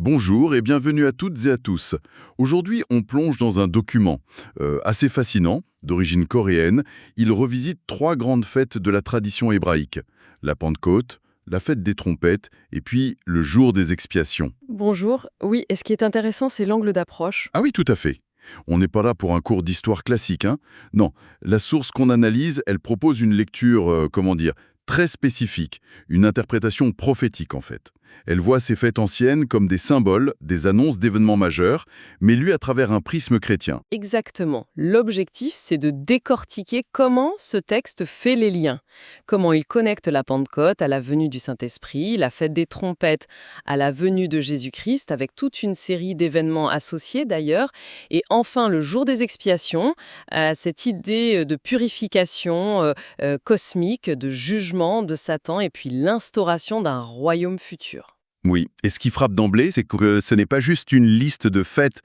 Bonjour et bienvenue à toutes et à tous. Aujourd'hui, on plonge dans un document assez fascinant, d'origine coréenne. Il revisite trois grandes fêtes de la tradition hébraïque. La Pentecôte, la fête des trompettes et puis le jour des expiations. Bonjour. Oui, et ce qui est intéressant, c'est l'angle d'approche. Ah oui, tout à fait. On n'est pas là pour un cours d'histoire classique, hein. Non, la source qu'on analyse, elle propose une lecture, très spécifique, une interprétation prophétique en fait. Elle voit ces fêtes anciennes comme des symboles, des annonces d'événements majeurs, mais lues à travers un prisme chrétien. Exactement. L'objectif, c'est de décortiquer comment ce texte fait les liens. Comment il connecte la Pentecôte à la venue du Saint-Esprit, la fête des trompettes à la venue de Jésus-Christ, avec toute une série d'événements associés d'ailleurs. Et enfin, le jour des expiations, cette idée de purification cosmique, de jugement de Satan, et puis l'instauration d'un royaume futur. Oui, et ce qui frappe d'emblée, c'est que ce n'est pas juste une liste de fêtes.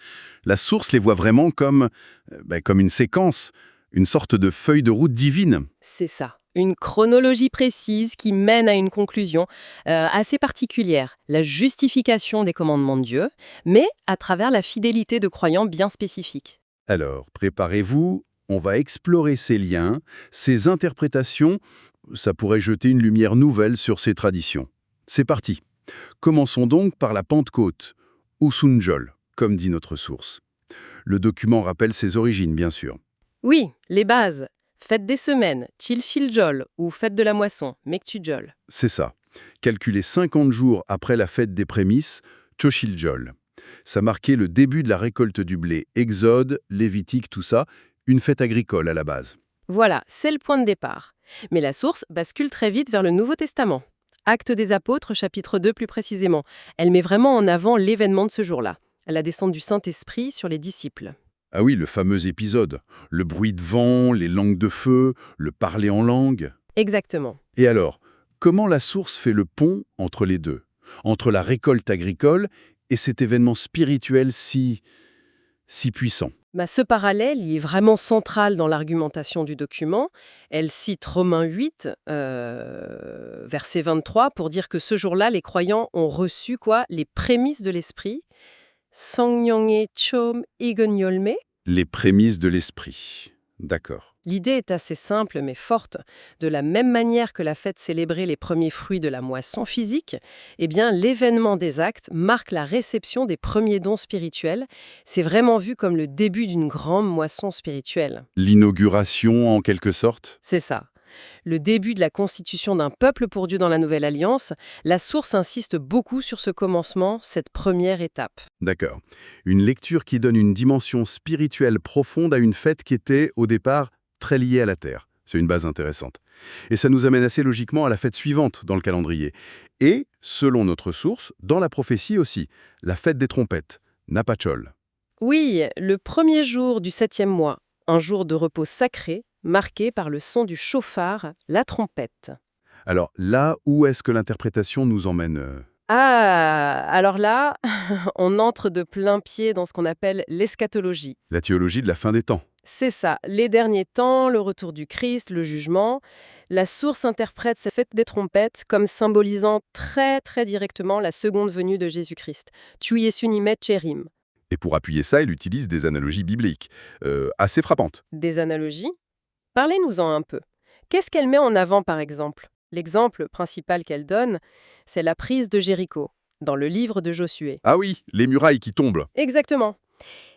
La source les voit vraiment comme une séquence, une sorte de feuille de route divine. C'est ça. Une chronologie précise qui mène à une conclusion assez particulière, la justification des commandements de Dieu, mais à travers la fidélité de croyants bien spécifiques. Alors, préparez-vous, on va explorer ces liens, ces interprétations. Ça pourrait jeter une lumière nouvelle sur ces traditions. C'est parti. Commençons donc par la Pentecôte, ou Sunjol, comme dit notre source. Le document rappelle ses origines, bien sûr. Oui, les bases. Fête des semaines, Chilchiljol, ou fête de la moisson, Mektujol. C'est ça. Calculé 50 jours après la fête des prémices, Chochiljol. Ça marquait le début de la récolte du blé, Exode, Lévitique, tout ça, une fête agricole à la base. Voilà, c'est le point de départ. Mais la source bascule très vite vers le Nouveau Testament. Actes des Apôtres, chapitre 2 plus précisément. Elle met vraiment en avant l'événement de ce jour-là, la descente du Saint-Esprit sur les disciples. Ah oui, le fameux épisode. Le bruit de vent, les langues de feu, le parler en langue. Exactement. Et alors, comment la source fait le pont entre les deux? Entre la récolte agricole et cet événement spirituel si puissant? Ce parallèle il est vraiment central dans l'argumentation du document. Elle cite Romains 8, verset 23, pour dire que ce jour-là, les croyants ont reçu quoi? Les prémices de l'esprit. Sangnyongye chom igenyolme. Les prémices de l'esprit. D'accord. L'idée est assez simple mais forte. De la même manière que la fête célébrait les premiers fruits de la moisson physique, eh bien l'événement des actes marque la réception des premiers dons spirituels. C'est vraiment vu comme le début d'une grande moisson spirituelle. L'inauguration, en quelque sorte? C'est ça. Le début de la constitution d'un peuple pour Dieu dans la Nouvelle Alliance, la source insiste beaucoup sur ce commencement, cette première étape. D'accord. Une lecture qui donne une dimension spirituelle profonde à une fête qui était, au départ, très liée à la Terre. C'est une base intéressante. Et ça nous amène assez logiquement à la fête suivante dans le calendrier. Et, selon notre source, dans la prophétie aussi, la fête des trompettes, Napachol. Oui, le premier jour du 7e mois, un jour de repos sacré, marqué par le son du chauffard, la trompette. Alors là, où est-ce que l'interprétation nous emmène Ah, alors là, on entre de plein pied dans ce qu'on appelle l'eschatologie. La théologie de la fin des temps. C'est ça, les derniers temps, le retour du Christ, le jugement. La source interprète cette fête des trompettes comme symbolisant très très directement la seconde venue de Jésus-Christ. Tu y es unimet cherim. Et pour appuyer ça, il utilise des analogies bibliques, assez frappantes. Des analogies. Parlez-nous-en un peu. Qu'est-ce qu'elle met en avant par exemple? L'exemple principal qu'elle donne, c'est la prise de Jéricho, dans le livre de Josué. Ah oui, les murailles qui tombent. Exactement.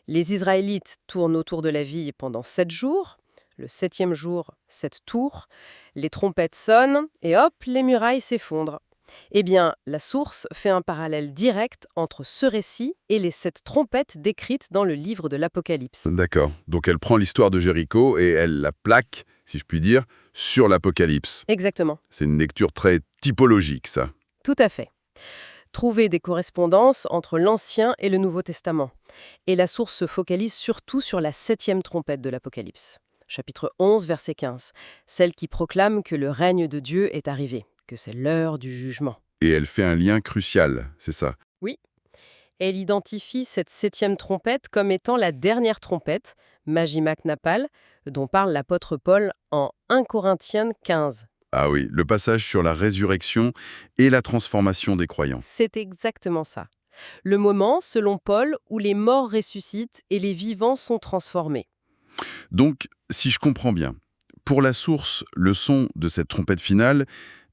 Les Israélites tournent autour de la ville pendant 7 jours. Le 7e jour, 7 tours. Les trompettes sonnent et hop, les murailles s'effondrent. Eh bien, la source fait un parallèle direct entre ce récit et les 7 trompettes décrites dans le livre de l'Apocalypse. D'accord. Donc elle prend l'histoire de Jéricho et elle la plaque, si je puis dire, sur l'Apocalypse. Exactement. C'est une lecture très typologique, ça. Tout à fait. Trouver des correspondances entre l'Ancien et le Nouveau Testament. Et la source se focalise surtout sur la 7e trompette de l'Apocalypse. Chapitre 11, verset 15. Celle qui proclame que le règne de Dieu est arrivé, que c'est l'heure du jugement. Et elle fait un lien crucial, c'est ça. Oui. Elle identifie cette 7e trompette comme étant la dernière trompette, Majimak Napal, dont parle l'apôtre Paul en 1 Corinthiens 15. Ah oui, le passage sur la résurrection et la transformation des croyants. C'est exactement ça. Le moment, selon Paul, où les morts ressuscitent et les vivants sont transformés. Donc, si je comprends bien, pour la source, le son de cette trompette finale,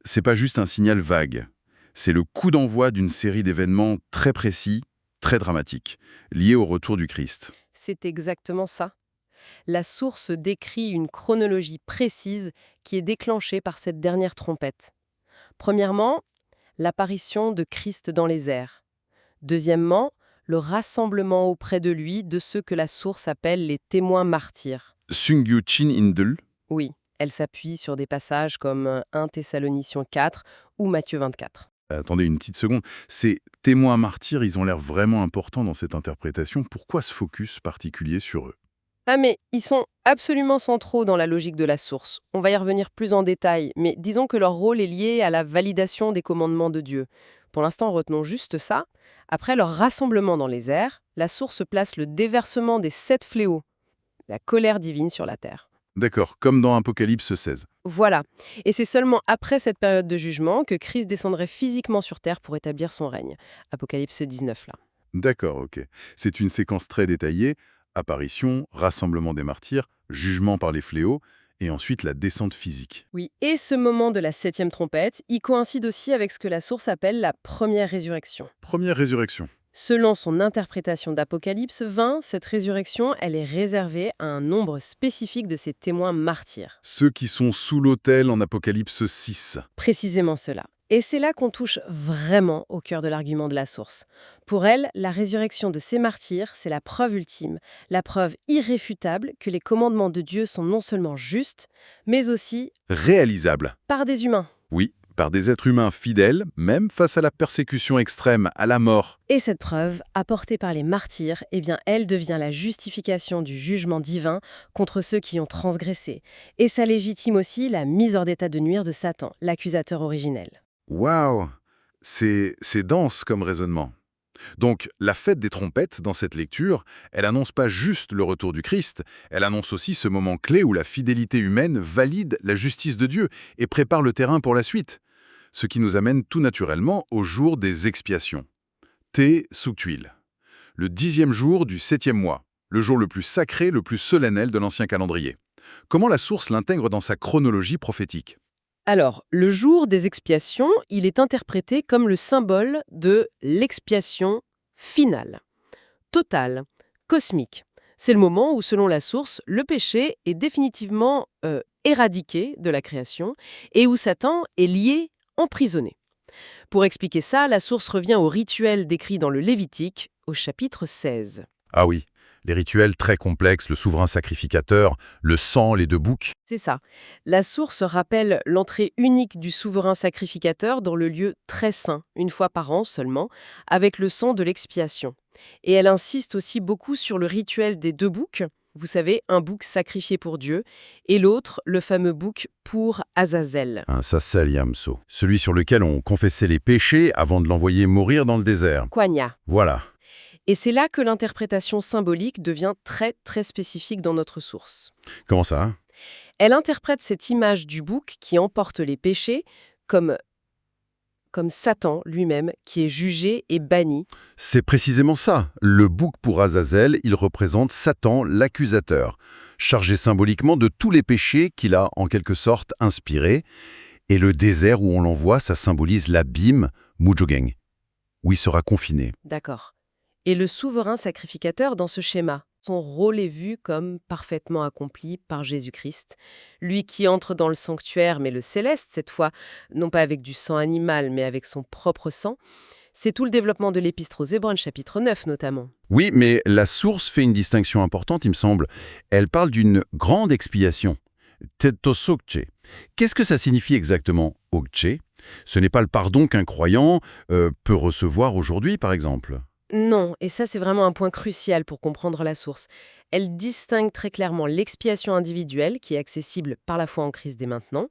c'est pas juste un signal vague. C'est le coup d'envoi d'une série d'événements très précis, très dramatiques, liés au retour du Christ. C'est exactement ça. La source décrit une chronologie précise qui est déclenchée par cette dernière trompette. Premièrement, l'apparition de Christ dans les airs. Deuxièmement, le rassemblement auprès de lui de ceux que la source appelle les témoins martyrs. Sungyu Chin Indul. Oui, elle s'appuie sur des passages comme 1 Thessaloniciens 4 ou Matthieu 24. Attendez une petite seconde. Ces témoins martyrs, ils ont l'air vraiment importants dans cette interprétation. Pourquoi ce focus particulier sur eux? Ah mais ils sont absolument centraux dans la logique de la source. On va y revenir plus en détail, mais disons que leur rôle est lié à la validation des commandements de Dieu. Pour l'instant, retenons juste ça. Après leur rassemblement dans les airs, la source place le déversement des 7 fléaux, la colère divine sur la terre. D'accord, comme dans Apocalypse 16. Voilà. Et c'est seulement après cette période de jugement que Christ descendrait physiquement sur terre pour établir son règne. Apocalypse 19 là. D'accord, ok. C'est une séquence très détaillée. Apparition, rassemblement des martyrs, jugement par les fléaux, et ensuite la descente physique. Oui, et ce moment de la 7e trompette, il coïncide aussi avec ce que la source appelle la première résurrection. Première résurrection. Selon son interprétation d'Apocalypse 20, cette résurrection, elle est réservée à un nombre spécifique de ces témoins martyrs. Ceux qui sont sous l'autel en Apocalypse 6. Précisément cela. Et c'est là qu'on touche vraiment au cœur de l'argument de la source. Pour elle, la résurrection de ces martyrs, c'est la preuve ultime, la preuve irréfutable que les commandements de Dieu sont non seulement justes, mais aussi Réalisable. par des humains. Oui, par des êtres humains fidèles, même face à la persécution extrême, à la mort. Et cette preuve, apportée par les martyrs, eh bien, elle devient la justification du jugement divin contre ceux qui ont transgressé. Et ça légitime aussi la mise hors d'état de nuire de Satan, l'accusateur originel. Waouh! C'est dense comme raisonnement. Donc, la fête des trompettes, dans cette lecture, elle annonce pas juste le retour du Christ, elle annonce aussi ce moment clé où la fidélité humaine valide la justice de Dieu et prépare le terrain pour la suite. Ce qui nous amène tout naturellement au jour des expiations. Te Suktuil, le 10e jour du 7e mois, le jour le plus sacré, le plus solennel de l'ancien calendrier. Comment la source l'intègre dans sa chronologie prophétique? Alors, le jour des expiations, il est interprété comme le symbole de l'expiation finale, totale, cosmique. C'est le moment où, selon la source, le péché est définitivement éradiqué de la création et où Satan est lié, emprisonné. Pour expliquer ça, la source revient au rituel décrit dans le Lévitique, au chapitre 16. Ah oui, les rituels très complexes, le souverain sacrificateur, le sang, les 2 boucs. C'est ça. La source rappelle l'entrée unique du souverain sacrificateur dans le lieu très saint, une fois par an seulement, avec le sang de l'expiation. Et elle insiste aussi beaucoup sur le rituel des 2 boucs. Vous savez, un bouc sacrifié pour Dieu, et l'autre, le fameux bouc pour Azazel. Un Sassel Yamso, celui sur lequel on confessait les péchés avant de l'envoyer mourir dans le désert. Quanya. Voilà. Et c'est là que l'interprétation symbolique devient très très spécifique dans notre source. Comment ça? Elle interprète cette image du bouc qui emporte les péchés comme Satan lui-même qui est jugé et banni. C'est précisément ça. Le bouc pour Azazel, il représente Satan, l'accusateur, chargé symboliquement de tous les péchés qu'il a en quelque sorte inspirés. Et le désert où on l'envoie, ça symbolise l'abîme, Mujogeng, où il sera confiné. D'accord. Et le souverain sacrificateur dans ce schéma, son rôle est vu comme parfaitement accompli par Jésus-Christ, lui qui entre dans le sanctuaire, mais le céleste cette fois, non pas avec du sang animal, mais avec son propre sang. C'est tout le développement de l'épître aux Hébreux, chapitre 9 notamment. Oui, mais la source fait une distinction importante, il me semble. Elle parle d'une grande expiation. Tetosokche. Qu'est-ce que ça signifie exactement, Okche? Ce n'est pas le pardon qu'un croyant peut recevoir aujourd'hui, par exemple. Non, et ça c'est vraiment un point crucial pour comprendre la source. Elle distingue très clairement l'expiation individuelle, qui est accessible par la foi en Christ dès maintenant,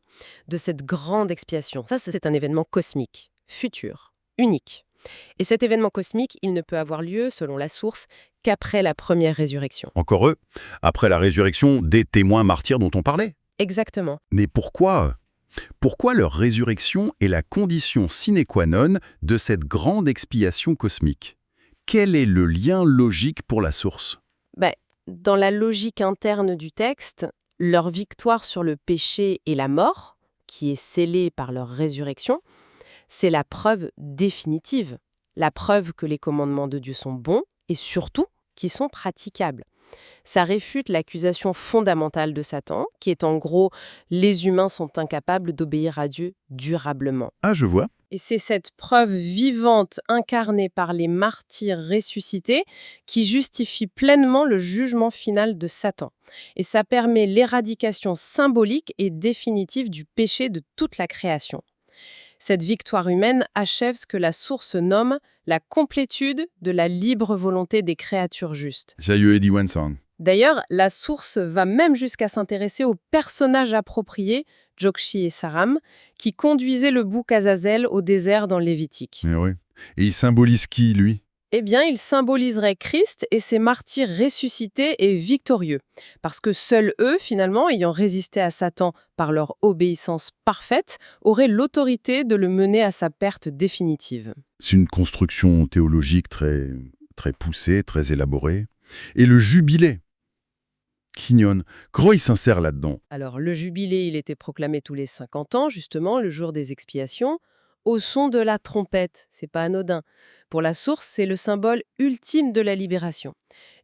de cette grande expiation. Ça, c'est un événement cosmique, futur, unique. Et cet événement cosmique, il ne peut avoir lieu, selon la source, qu'après la première résurrection. Encore eux, après la résurrection des témoins martyrs dont on parlait. Exactement. Mais pourquoi? Pourquoi leur résurrection est la condition sine qua non de cette grande expiation cosmique? quel est le lien logique pour la source? Ben, dans la logique interne du texte, leur victoire sur le péché et la mort, qui est scellée par leur résurrection, c'est la preuve définitive, la preuve que les commandements de Dieu sont bons et surtout qu'ils sont praticables. Ça réfute l'accusation fondamentale de Satan, qui est en gros les humains sont incapables d'obéir à Dieu durablement. Ah, je vois. Et c'est cette preuve vivante incarnée par les martyrs ressuscités qui justifie pleinement le jugement final de Satan. Et ça permet l'éradication symbolique et définitive du péché de toute la création. Cette victoire humaine achève ce que la source nomme la complétude de la libre volonté des créatures justes. 자유의 디완성. D'ailleurs, la source va même jusqu'à s'intéresser aux personnages appropriés, Jokshi et Saram, qui conduisaient le bouc Azazel au désert dans le Lévitique. Eh oui. Et il symbolise qui, lui? Eh bien, il symboliserait Christ et ses martyrs ressuscités et victorieux, parce que seuls eux, finalement, ayant résisté à Satan par leur obéissance parfaite, auraient l'autorité de le mener à sa perte définitive. C'est une construction théologique très poussée, très élaborée. Et le jubilé, Kinyon, comment il s'insère là-dedans? Alors, le jubilé, il était proclamé tous les 50 ans, justement, le jour des expiations, au son de la trompette. C'est pas anodin. Pour la source, c'est le symbole ultime de la libération.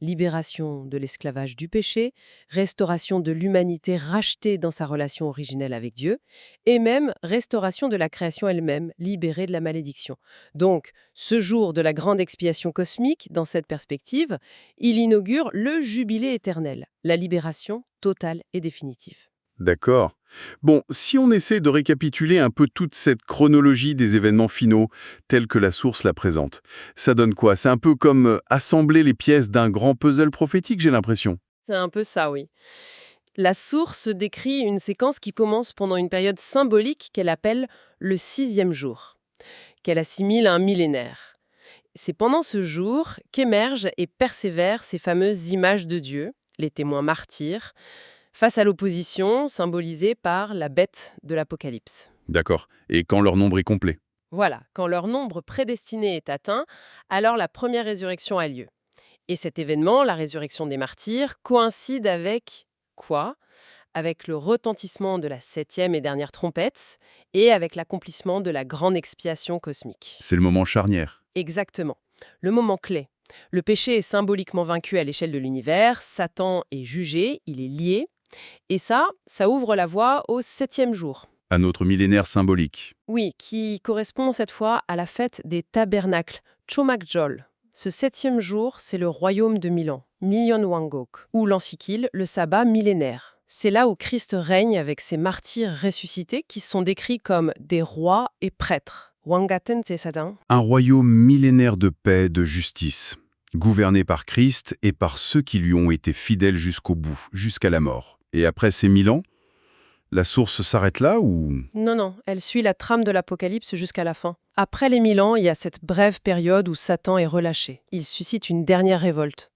Libération de l'esclavage du péché, restauration de l'humanité rachetée dans sa relation originelle avec Dieu, et même restauration de la création elle-même, libérée de la malédiction. Donc, ce jour de la grande expiation cosmique, dans cette perspective, il inaugure le jubilé éternel, la libération totale et définitive. D'accord. Bon, si on essaie de récapituler un peu toute cette chronologie des événements finaux, telle que la source la présente, ça donne quoi? C'est un peu comme assembler les pièces d'un grand puzzle prophétique, j'ai l'impression. C'est un peu ça, oui. La source décrit une séquence qui commence pendant une période symbolique qu'elle appelle le 6e jour, qu'elle assimile à un millénaire. C'est pendant ce jour qu'émergent et persévèrent ces fameuses images de Dieu, les témoins martyrs, face à l'opposition symbolisée par la bête de l'Apocalypse. D'accord. Et quand leur nombre est complet? Voilà, quand leur nombre prédestiné est atteint, alors la première résurrection a lieu. Et cet événement, la résurrection des martyrs, coïncide avec quoi? Avec le retentissement de la 7e et dernière trompette et avec l'accomplissement de la grande expiation cosmique. C'est le moment charnière. Exactement. Le moment clé. Le péché est symboliquement vaincu à l'échelle de l'univers, Satan est jugé, il est lié, et ça ouvre la voie au 7e jour. À notre millénaire symbolique. Oui, qui correspond cette fois à la fête des tabernacles, Chomakjol. Ce 7e jour, c'est le royaume de Milan, Milyon Wangok, ou l'Ansikil, le sabbat millénaire. C'est là où Christ règne avec ses martyrs ressuscités qui sont décrits comme des rois et prêtres. Wangaten Tsesadan. Un royaume millénaire de paix, de justice, gouverné par Christ et par ceux qui lui ont été fidèles jusqu'au bout, jusqu'à la mort. Et après ces 1000 ans, la source s'arrête là ou... Non, elle suit la trame de l'Apocalypse jusqu'à la fin. Après les 1000 ans, il y a cette brève période où Satan est relâché. Il suscite une dernière révolte.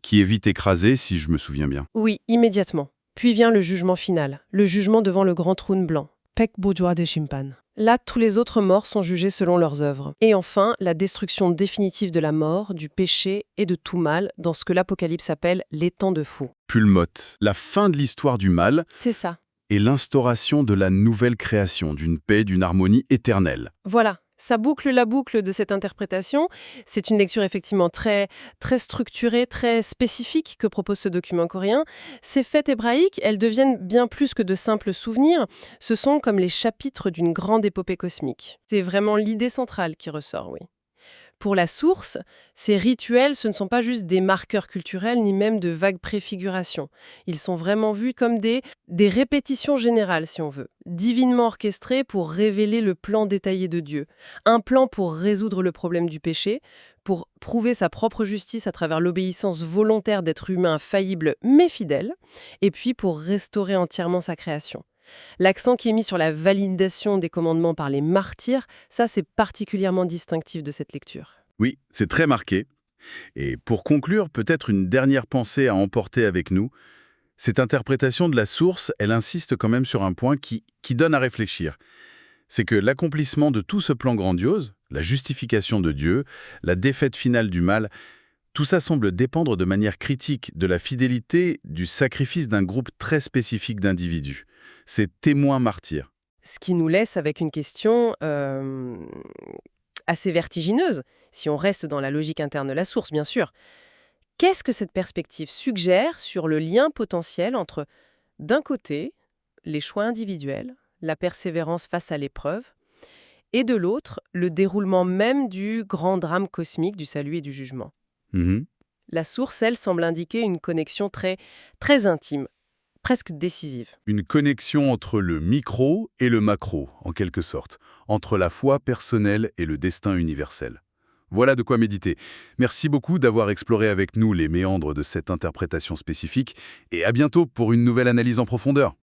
Qui est vite écrasé, si je me souviens bien. Oui, immédiatement. Puis vient le jugement final, le jugement devant le grand trône blanc. Pek Bojwa de Shimpan. Là, tous les autres morts sont jugés selon leurs œuvres. Et enfin, la destruction définitive de la mort, du péché et de tout mal, dans ce que l'Apocalypse appelle les temps de fou. Pulmote, la fin de l'histoire du mal C'est ça. et l'instauration de la nouvelle création, d'une paix, d'une harmonie éternelle. Voilà. Ça boucle la boucle de cette interprétation. C'est une lecture effectivement très structurée, très spécifique que propose ce document coréen. Ces fêtes hébraïques, elles deviennent bien plus que de simples souvenirs. Ce sont comme les chapitres d'une grande épopée cosmique. C'est vraiment l'idée centrale qui ressort, oui. Pour la source, ces rituels, ce ne sont pas juste des marqueurs culturels ni même de vagues préfigurations. Ils sont vraiment vus comme des répétitions générales, si on veut, divinement orchestrées pour révéler le plan détaillé de Dieu. Un plan pour résoudre le problème du péché, pour prouver sa propre justice à travers l'obéissance volontaire d'êtres humains faillibles mais fidèles, et puis pour restaurer entièrement sa création. L'accent qui est mis sur la validation des commandements par les martyrs, ça c'est particulièrement distinctif de cette lecture. Oui, c'est très marqué. Et pour conclure, peut-être une dernière pensée à emporter avec nous. Cette interprétation de la source, elle insiste quand même sur un point qui donne à réfléchir. C'est que l'accomplissement de tout ce plan grandiose, la justification de Dieu, la défaite finale du mal, tout ça semble dépendre de manière critique de la fidélité, du sacrifice d'un groupe très spécifique d'individus. Ces témoins martyrs. Ce qui nous laisse avec une question assez vertigineuse, si on reste dans la logique interne de la source, bien sûr. Qu'est-ce que cette perspective suggère sur le lien potentiel entre, d'un côté, les choix individuels, la persévérance face à l'épreuve, et de l'autre, le déroulement même du grand drame cosmique du salut et du jugement? Mhm. La source, elle, semble indiquer une connexion très, très intime, presque décisive. Une connexion entre le micro et le macro, en quelque sorte, entre la foi personnelle et le destin universel. Voilà de quoi méditer. Merci beaucoup d'avoir exploré avec nous les méandres de cette interprétation spécifique, et à bientôt pour une nouvelle analyse en profondeur.